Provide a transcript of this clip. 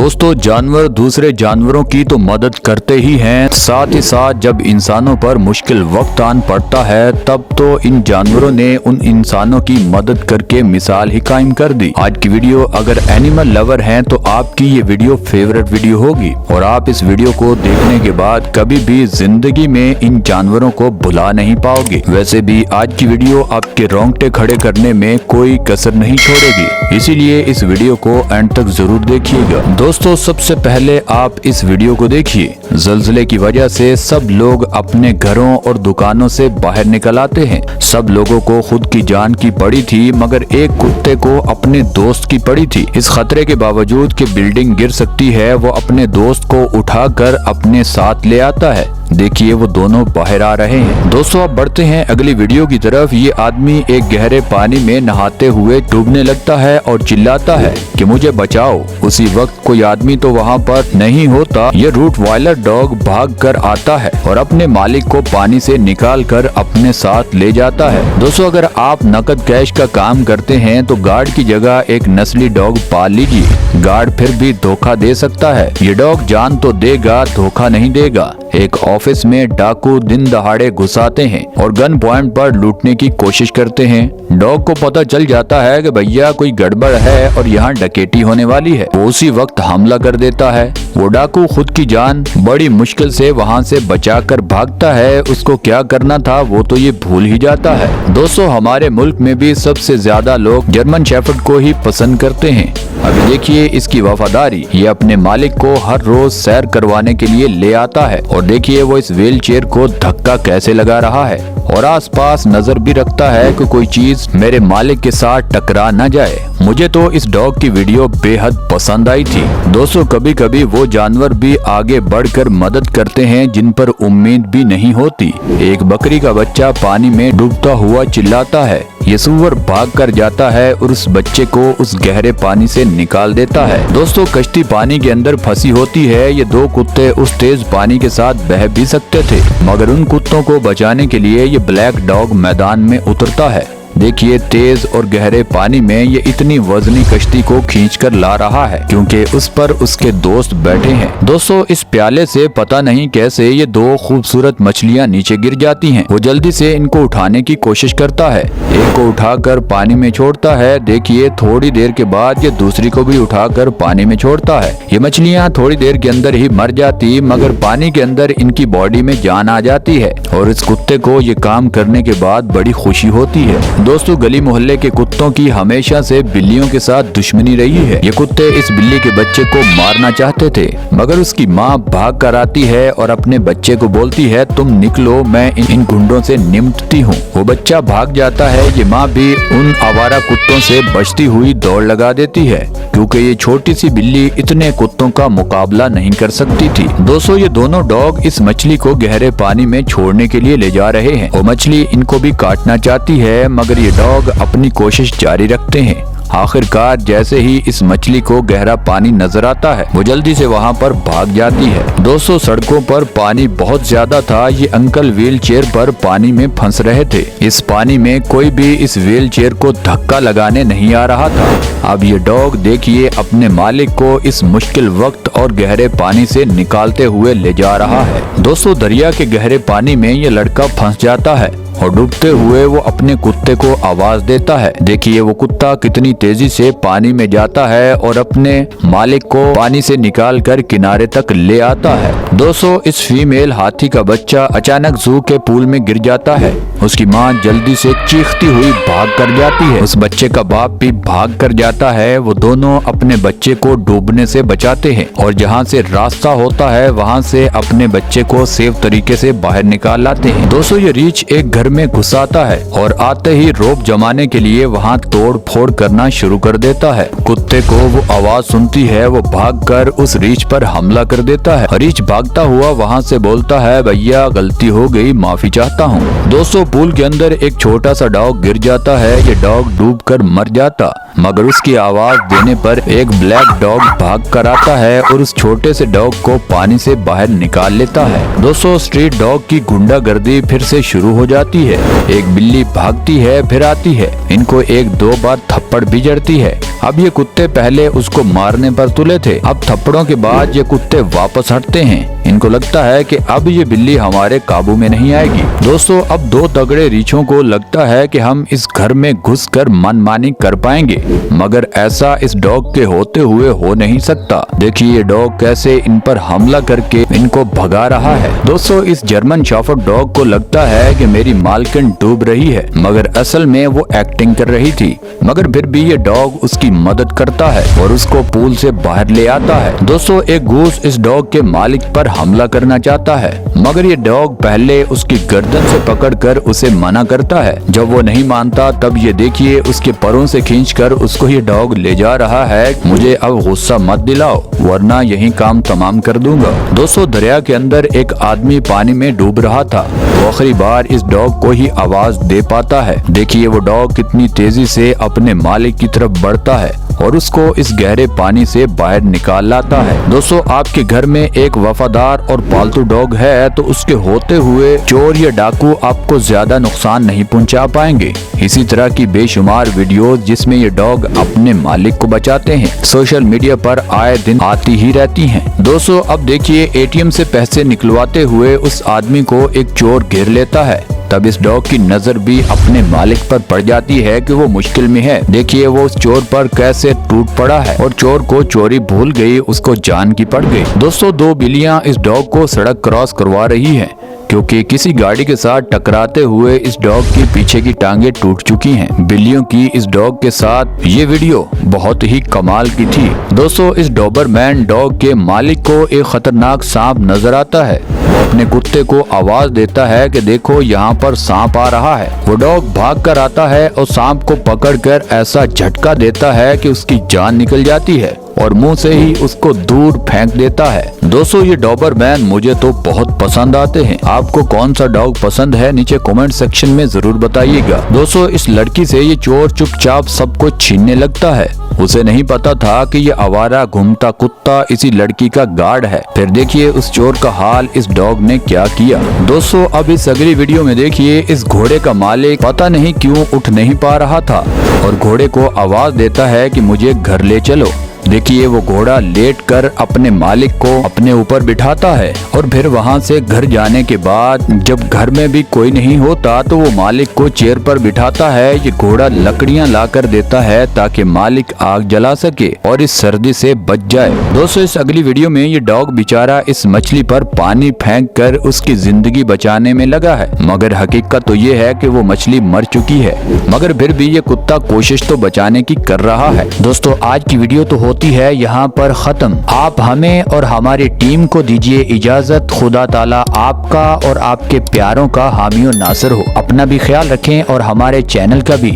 दोस्तों, जानवर दूसरे जानवरों की तो मदद करते ही हैं, साथ ही साथ जब इंसानों पर मुश्किल वक्त आन पड़ता है तब तो इन जानवरों ने उन इंसानों की मदद करके मिसाल ही कायम कर दी। आज की वीडियो अगर एनिमल लवर हैं तो आपकी ये वीडियो फेवरेट वीडियो होगी और आप इस वीडियो को देखने के बाद कभी भी जिंदगी में इन जानवरों को भुला नहीं पाओगे। वैसे भी आज की वीडियो आपके रोंगटे खड़े करने में कोई कसर नहीं छोड़ेगी, इसीलिए इस वीडियो को एंड तक जरूर देखिएगा। दोस्तों, सबसे पहले आप इस वीडियो को देखिए। ज़लज़ले की वजह से सब लोग अपने घरों और दुकानों से बाहर निकल आते हैं। सब लोगों को खुद की जान की पड़ी थी, मगर एक कुत्ते को अपने दोस्त की पड़ी थी। इस खतरे के बावजूद कि बिल्डिंग गिर सकती है, वो अपने दोस्त को उठाकर अपने साथ ले आता है। देखिए, वो दोनों बाहर आ रहे हैं। दोस्तों, अब बढ़ते हैं अगली वीडियो की तरफ। ये आदमी एक गहरे पानी में नहाते हुए डूबने लगता है और चिल्लाता है कि मुझे बचाओ। उसी वक्त कोई आदमी तो वहाँ पर नहीं होता। ये रूटवाइलर डॉग भाग कर आता है और अपने मालिक को पानी से निकाल कर अपने साथ ले जाता है। दोस्तों, अगर आप नकद कैश का काम करते हैं तो गार्ड की जगह एक नस्ली डॉग पाल लीजिए। गार्ड फिर भी धोखा दे सकता है, ये डॉग जान तो देगा, धोखा नहीं देगा। एक ऑफिस में डाकू दिन दहाड़े घुस आते हैं और गन पॉइंट पर लूटने की कोशिश करते हैं। डॉग को पता चल जाता है कि भैया कोई गड़बड़ है और यहाँ डकैती होने वाली है। वो उसी वक्त हमला कर देता है। वो डाकू खुद की जान बड़ी मुश्किल से वहाँ से बचाकर भागता है। उसको क्या करना था वो तो ये भूल ही जाता है। दोस्तों, हमारे मुल्क में भी सबसे ज्यादा लोग जर्मन शेफर्ड को ही पसंद करते हैं। अभी देखिए इसकी वफादारी। ये अपने मालिक को हर रोज सैर करवाने के लिए ले आता है और देखिए वो इस व्हील चेयर को धक्का कैसे लगा रहा है और आसपास नजर भी रखता है कि कोई चीज मेरे मालिक के साथ टकरा न जाए। मुझे तो इस डॉग की वीडियो बेहद पसंद आई थी। दोस्तों, कभी कभी वो जानवर भी आगे बढ़कर मदद करते हैं जिन पर उम्मीद भी नहीं होती। एक बकरी का बच्चा पानी में डूबता हुआ चिल्लाता है। ये सुअर भाग कर जाता है और उस बच्चे को उस गहरे पानी से निकाल देता है। दोस्तों, कश्ती पानी के अंदर फंसी होती है। ये दो कुत्ते उस तेज पानी के साथ बह भी सकते थे, मगर उन कुत्तों को बचाने के लिए ये ब्लैक डॉग मैदान में उतरता है। देखिए, तेज और गहरे पानी में ये इतनी वजनी कश्ती को खींचकर ला रहा है क्योंकि उस पर उसके दोस्त बैठे हैं। दोस्तों, इस प्याले से पता नहीं कैसे ये दो खूबसूरत मछलियां नीचे गिर जाती हैं। वो जल्दी से इनको उठाने की कोशिश करता है। एक को उठाकर पानी में छोड़ता है। देखिए, थोड़ी देर के बाद ये दूसरी को भी उठाकर पानी में छोड़ता है। ये मछलियां थोड़ी देर के अंदर ही मर जाती, मगर पानी के अंदर इनकी बॉडी में जान आ जाती है और इस कुत्ते को ये काम करने के बाद बड़ी खुशी होती है। दोस्तों, गली मोहल्ले के कुत्तों की हमेशा से बिल्लियों के साथ दुश्मनी रही है। ये कुत्ते इस बिल्ली के बच्चे को मारना चाहते थे, मगर उसकी माँ भाग कर आती है और अपने बच्चे को बोलती है तुम निकलो, मैं इन गुंडों से निपटती हूँ। वो बच्चा भाग जाता है। ये माँ भी उन आवारा कुत्तों से बचती हुई दौड़ लगा देती है क्योंकि ये छोटी सी बिल्ली इतने कुत्तों का मुकाबला नहीं कर सकती थी। दोस्तों, ये दोनों डॉग इस मछली को गहरे पानी में छोड़ने के लिए ले जा रहे हैं। वो मछली इनको भी काटना चाहती है, मगर ये डॉग अपनी कोशिश जारी रखते हैं। आखिरकार जैसे ही इस मछली को गहरा पानी नजर आता है, वो जल्दी से वहाँ पर भाग जाती है। दोस्तों, सड़कों पर पानी बहुत ज्यादा था। ये अंकल व्हील चेयर पर पानी में फंस रहे थे। इस पानी में कोई भी इस व्हील चेयर को धक्का लगाने नहीं आ रहा था। अब ये डॉग देखिए अपने मालिक को इस मुश्किल वक्त और गहरे पानी से निकालते हुए ले जा रहा है। दोस्तों, दरिया के गहरे पानी में ये लड़का फंस जाता है और डूबते हुए वो अपने कुत्ते को आवाज देता है। देखिए, वो कुत्ता कितनी तेजी से पानी में जाता है और अपने मालिक को पानी से निकालकर किनारे तक ले आता है। दोस्तों, इस फीमेल हाथी का बच्चा अचानक जू के पूल में गिर जाता है। उसकी माँ जल्दी से चीखती हुई भाग कर जाती है। उस बच्चे का बाप भी भाग कर जाता है। वो दोनों अपने बच्चे को डूबने से बचाते हैं और जहाँ से रास्ता होता है वहाँ से अपने बच्चे को सेफ तरीके से बाहर निकाल लाते हैं। दोस्तों, ये रीछ एक घर में घुस आता है और आते ही रोप जमाने के लिए वहाँ तोड़ फोड़ करना शुरू कर देता है। कुत्ते को वो आवाज सुनती है, वो भागकर उस रीछ पर हमला कर देता है। रीछ भागते भागता हुआ वहाँ से बोलता है, भैया गलती हो गई, माफी चाहता हूँ। दोस्तों पूल के अंदर एक छोटा सा डॉग गिर जाता है। ये डॉग डूबकर मर जाता, मगर उसकी आवाज देने पर एक ब्लैक डॉग भाग कर आता है और उस छोटे से डॉग को पानी से बाहर निकाल लेता है। दोस्तों स्ट्रीट डॉग की गुंडागर्दी फिर से शुरू हो जाती है। एक बिल्ली भागती है फिर आती है, इनको एक दो बार थप्पड़ भी जड़ती है। अब ये कुत्ते पहले उसको मारने पर तुले थे, अब थप्पड़ों के बाद ये कुत्ते वापस हटते हैं। इनको लगता है कि अब ये बिल्ली हमारे काबू में नहीं आएगी। दोस्तों अब दो तगड़े रीछों को लगता है कि हम इस घर में घुसकर मनमानी कर पाएंगे, मगर ऐसा इस डॉग के होते हुए हो नहीं सकता। देखिए ये डॉग कैसे इन पर हमला करके इनको भगा रहा है। दोस्तों इस जर्मन शेफर्ड डॉग को लगता है कि मेरी मालकिन डूब रही है, मगर असल में वो एक्टिंग कर रही थी। मगर फिर भी ये डॉग उसकी मदद करता है और उसको पूल से बाहर ले आता है। दोस्तों एक गूस इस डॉग के मालिक पर हमला करना चाहता है, मगर ये डॉग पहले उसकी गर्दन से पकड़कर उसे मना करता है। जब वो नहीं मानता तब ये देखिए उसके परों से खींचकर उसको ये डॉग ले जा रहा है। मुझे अब गुस्सा मत दिलाओ वरना यही काम तमाम कर दूंगा। दोस्तों दरिया के अंदर एक आदमी पानी में डूब रहा था, वो आखिरी बार इस डॉग को ही आवाज दे पाता है। देखिए वो डॉग कितनी तेजी से अपने मालिक की तरफ बढ़ता है और उसको इस गहरे पानी से बाहर निकाल लाता है। दोस्तों आपके घर में एक वफादार और पालतू डॉग है तो उसके होते हुए चोर या डाकू आपको ज्यादा नुकसान नहीं पहुंचा पाएंगे। इसी तरह की बेशुमार वीडियोस जिसमें ये डॉग अपने मालिक को बचाते हैं सोशल मीडिया पर आए दिन आती ही रहती हैं। दोस्तों अब देखिए एटीएम से पैसे निकलवाते हुए उस आदमी को एक चोर घेर लेता है। तब इस डॉग की नजर भी अपने मालिक पर पड़ जाती है कि वो मुश्किल में है। देखिए वो उस चोर पर कैसे टूट पड़ा है और चोर को चोरी भूल गई, उसको जान की पड़ गई। दोस्तों दो बिल्लियां इस डॉग को सड़क क्रॉस करवा रही हैं क्योंकि किसी गाड़ी के साथ टकराते हुए इस डॉग की पीछे की टांगे टूट चुकी हैं। बिल्लियों की इस डॉग के साथ ये वीडियो बहुत ही कमाल की थी। दोस्तों इस डोबरमैन डॉग के मालिक को एक खतरनाक सांप नजर आता है। वो अपने कुत्ते को आवाज देता है कि देखो यहाँ पर सांप आ रहा है। वो डॉग भाग कर आता है और सांप को पकड़कर ऐसा झटका देता है कि उसकी जान निकल जाती है और मुंह से ही उसको दूर फेंक देता है। दोस्तों ये डोबरमैन मुझे तो बहुत पसंद आते हैं। आपको कौन सा डॉग पसंद है नीचे कमेंट सेक्शन में जरूर बताइएगा। दोस्तों इस लड़की से ये चोर चुपचाप सब कुछ छीनने लगता है। उसे नहीं पता था कि ये आवारा घूमता कुत्ता इसी लड़की का गार्ड है। फिर देखिए उस चोर का हाल इस डॉग ने क्या किया। दोस्तों अब इस अगली वीडियो में देखिए इस घोड़े का मालिक पता नहीं क्यों उठ नहीं पा रहा था और घोड़े को आवाज देता है कि मुझे घर ले चलो। देखिए वो घोड़ा लेटकर अपने मालिक को अपने ऊपर बिठाता है और फिर वहां से घर जाने के बाद जब घर में भी कोई नहीं होता तो वो मालिक को चेयर पर बिठाता है। ये घोड़ा लकड़ियां लाकर देता है ताकि मालिक आग जला सके और इस सर्दी से बच जाए। दोस्तों इस अगली वीडियो में ये डॉग बेचारा इस मछली पर पानी फेंक कर उसकी जिंदगी बचाने में लगा है, मगर हकीकत तो ये है कि वो मछली मर चुकी है, मगर फिर भी ये कुत्ता कोशिश तो बचाने की कर रहा है। दोस्तों आज की वीडियो तो होती है यहाँ पर खत्म। आप हमें और हमारी टीम को दीजिए इजाजत। खुदा ताला आपका और आपके प्यारों का हामी और नासिर हो। अपना भी ख्याल रखें और हमारे चैनल का भी।